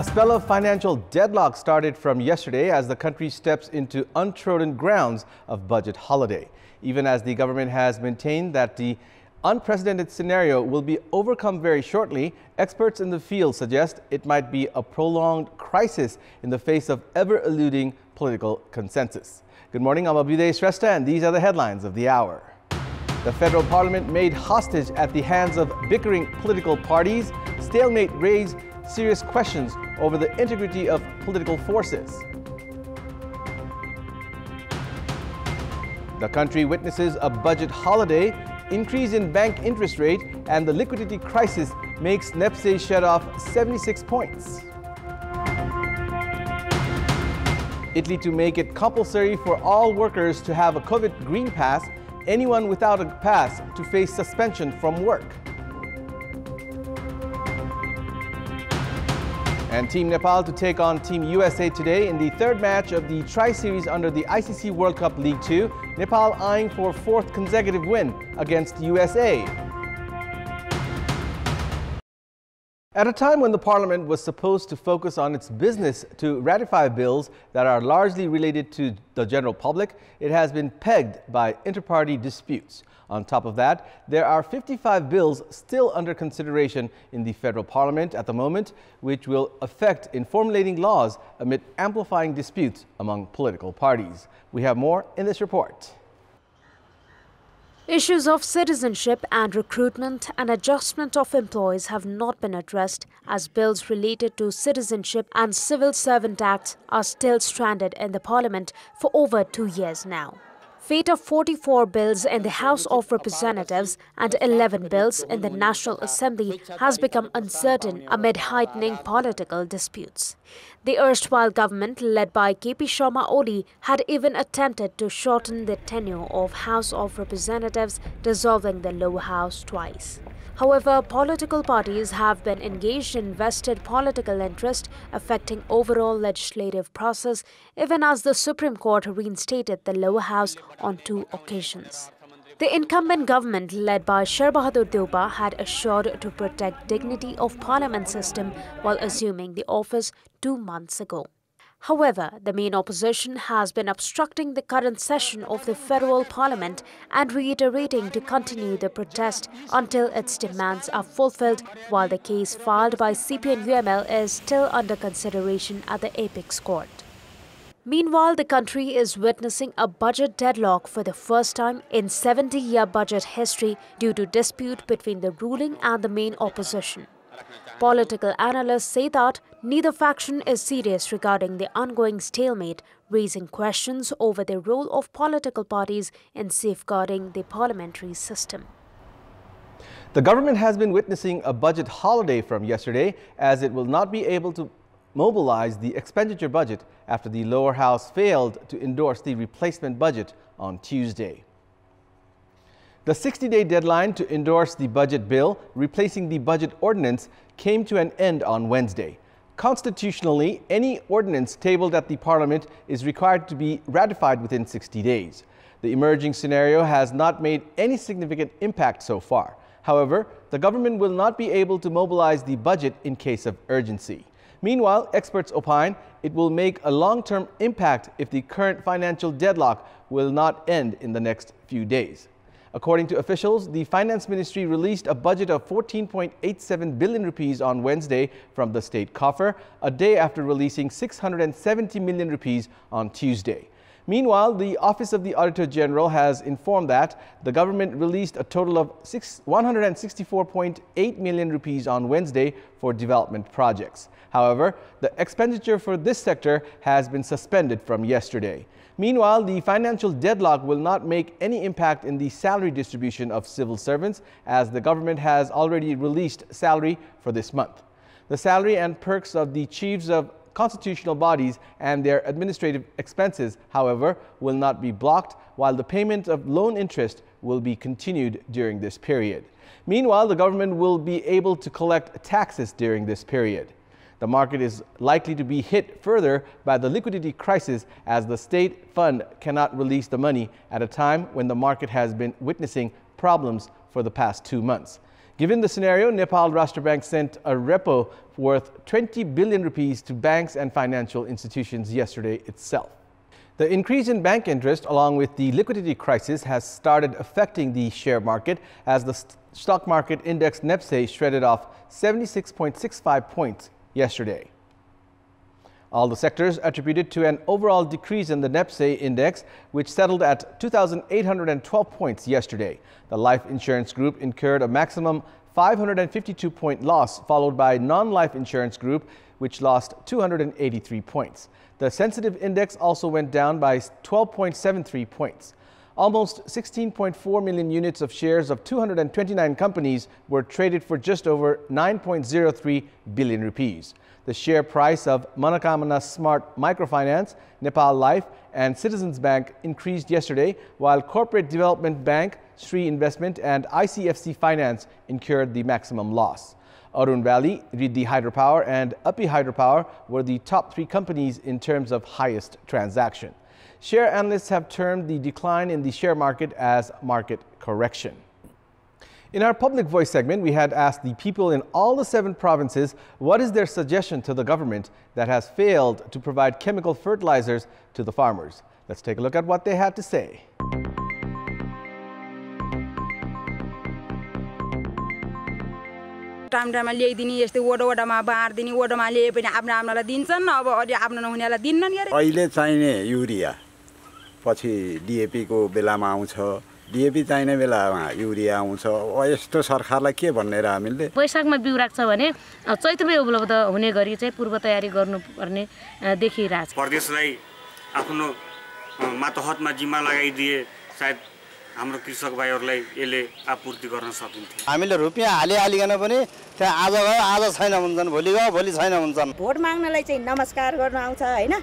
A spell of financial deadlock started from yesterday as the country steps into untrodden grounds of budget holiday. Even as the government has maintained that the unprecedented scenario will be overcome very shortly, experts in the field suggest it might be a prolonged crisis in the face of ever-eluding political consensus. Good morning, I'm Abhyuday Shrestha, and these are the headlines of the hour. The federal parliament made hostage at the hands of bickering political parties. Stalemate raised serious questions over the integrity of political forces. The country witnesses a budget holiday, increase in bank interest rate, and the liquidity crisis makes NEPSE shed off 76 points. Italy to make it compulsory for all workers to have a COVID green pass, anyone without a pass to face suspension from work. And Team Nepal to take on Team USA today in the third match of the Tri-Series under the ICC World Cup League 2. Nepal eyeing for fourth consecutive win against USA. At a time when the Parliament was supposed to focus on its business to ratify bills that are largely related to the general public, it has been pegged by inter-party disputes. On top of that, there are 55 bills still under consideration in the federal parliament at the moment, which will affect in formulating laws amid amplifying disputes among political parties. We have more in this report. Issues of citizenship and recruitment and adjustment of employees have not been addressed as bills related to citizenship and civil servant acts are still stranded in the parliament for over 2 years now. Fate of 44 bills in the House of Representatives and 11 bills in the National Assembly has become uncertain amid heightening political disputes. The erstwhile government, led by KP Sharma Oli, had even attempted to shorten the tenure of House of Representatives, dissolving the lower house twice. However, political parties have been engaged in vested political interest affecting overall legislative process, even as the Supreme Court reinstated the lower house on 2 occasions. The incumbent government, led by Sher Bahadur Deuba, had assured to protect dignity of parliament system while assuming the office 2 months ago. However, the main opposition has been obstructing the current session of the federal parliament and reiterating to continue the protest until its demands are fulfilled, while the case filed by CPN-UML is still under consideration at the Apex Court. Meanwhile, the country is witnessing a budget deadlock for the first time in 70-year budget history due to dispute between the ruling and the main opposition. Political analysts say that neither faction is serious regarding the ongoing stalemate, raising questions over the role of political parties in safeguarding the parliamentary system. The government has been witnessing a budget holiday from yesterday as it will not be able to mobilize the expenditure budget after the lower house failed to endorse the replacement budget on Tuesday. The 60-day deadline to endorse the budget bill replacing the budget ordinance came to an end on Wednesday. Constitutionally, any ordinance tabled at the Parliament is required to be ratified within 60 days. The emerging scenario has not made any significant impact so far. However, the government will not be able to mobilize the budget in case of urgency. Meanwhile, experts opine it will make a long-term impact if the current financial deadlock will not end in the next few days. According to officials, the Finance Ministry released a budget of 14.87 billion rupees on Wednesday from the state coffer, a day after releasing 670 million rupees on Tuesday. Meanwhile, the Office of the Auditor General has informed that the government released a total of 164.8 million rupees on Wednesday for development projects. However, the expenditure for this sector has been suspended from yesterday. Meanwhile, the financial deadlock will not make any impact in the salary distribution of civil servants as the government has already released salary for this month. The salary and perks of the chiefs of constitutional bodies and their administrative expenses, however, will not be blocked, while the payment of loan interest will be continued during this period. Meanwhile, the government will be able to collect taxes during this period. The market is likely to be hit further by the liquidity crisis as the state fund cannot release the money at a time when the market has been witnessing problems for the past 2 months. Given the scenario, Nepal Rashtra Bank sent a repo worth 20 billion rupees to banks and financial institutions yesterday itself. The increase in bank interest, along with the liquidity crisis, has started affecting the share market as the stock market index NEPSE shredded off 76.65 points yesterday. All the sectors attributed to an overall decrease in the NEPSE index, which settled at 2,812 points yesterday. The life insurance group incurred a maximum 552-point loss, followed by non-life insurance group, which lost 283 points. The sensitive index also went down by 12.73 points. Almost 16.4 million units of shares of 229 companies were traded for just over 9.03 billion rupees. The share price of Manakamana Smart Microfinance, Nepal Life and Citizens Bank increased yesterday, while Corporate Development Bank, Sri Investment and ICFC Finance incurred the maximum loss. Arun Valley, Riddhi Hydropower and Api Hydropower were the top three companies in terms of highest transaction. Share analysts have termed the decline in the share market as market correction. In our Public Voice segment, we had asked the people in all the 7 provinces what is their suggestion to the government that has failed to provide chemical fertilizers to the farmers. Let's take a look at what they had to say. टाइममा ल्याइदिने यस्तै वडामा बाँड्दिने वडामा ल्याए पनि आफ्नो आफ्नोलाई दिन्छन् अब अलि आफ्नो नहुनेलाई दिन्नन् यार अहिले चाहिने युरिया पछि डीएपी को बेलामा आउँछ डीएपी चाहिने बेलामा युरिया आउँछ यस्तो सरकारलाई के भन्ने र हामीले वैशाखमा बिउ राख्छ भने चैत्रमै उपलब्ध हुने गरी चाहिँ पूर्व तयारी गर्नुपर्ने देखिरहेछ प्रदेशलाई आफ्नो मातहतमा जिम्मा लगाइदिए सायद हाम्रो कृषक भाइहरुलाई यसले आपूर्ति गर्न सकिन्थ्यो हामीले रुपैयाँ हालिहालिकन पनि त्यहाँ आज गयो आज छैन भन्छन् भोलि गयो भोलि छैन भन्छन् भोट माग्नलाई चाहिँ नमस्कार गर्न आउँछ हैन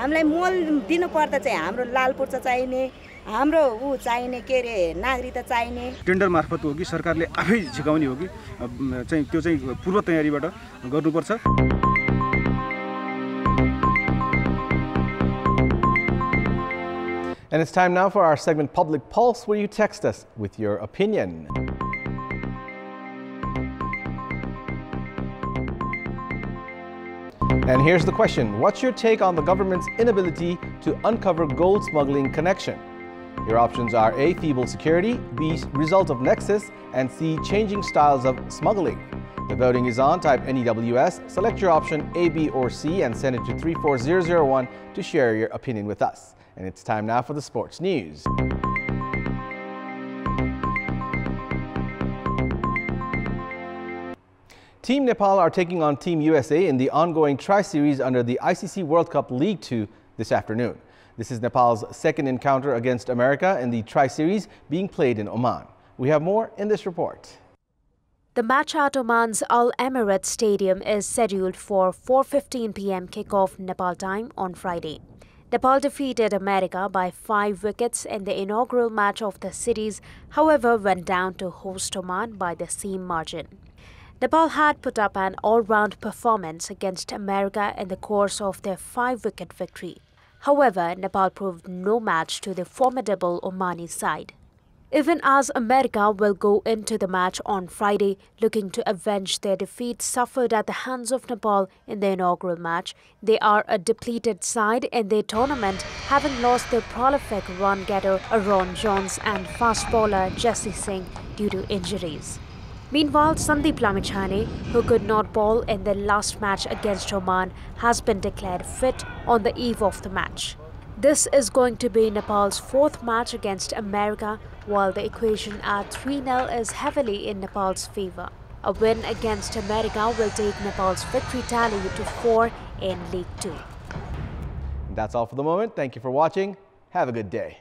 हामीलाई मोल दिनु पर्दा चाहिँ हाम्रो लालपुर्चा चाहिने हाम्रो चाहिने के रे नागरिकता चाहिने टेन्डर मार्फत हो कि सरकारले आफै झिकाउने हो कि चाहिँ त्यो चाहिँ पूर्व तयारीबाट गर्नुपर्छ And it's time now for our segment Public Pulse, where you text us with your opinion. And here's the question. What's your take on the government's inability to uncover gold smuggling connection? Your options are A, feeble security, B, result of nexus, and C, changing styles of smuggling. The voting is on. Type NEWS, select your option A, B, or C, and send it to 34001 to share your opinion with us. And it's time now for the sports news. Team Nepal are taking on Team USA in the ongoing Tri-Series under the ICC World Cup League 2 this afternoon. This is Nepal's second encounter against America in the Tri-Series being played in Oman. We have more in this report. The match at Oman's Al Emirates Stadium is scheduled for 4:15 p.m. kickoff Nepal time on Friday. Nepal defeated America by 5 wickets in the inaugural match of the series, however went down to host Oman by the same margin. Nepal had put up an all-round performance against America in the course of their 5-wicket victory. However, Nepal proved no match to the formidable Omani side. Even as America will go into the match on Friday looking to avenge their defeat suffered at the hands of Nepal in the inaugural match, they are a depleted side in their tournament, having lost their prolific run-getter Aaron Jones and fast bowler Jesse Singh due to injuries. Meanwhile, Sandeep Lamichhane, who could not bowl in the last match against Oman, has been declared fit on the eve of the match. This is going to be Nepal's 4th match against America, while the equation at 3-0 is heavily in Nepal's favour. A win against America will take Nepal's victory tally to 4 in League 2. That's all for the moment. Thank you for watching. Have a good day.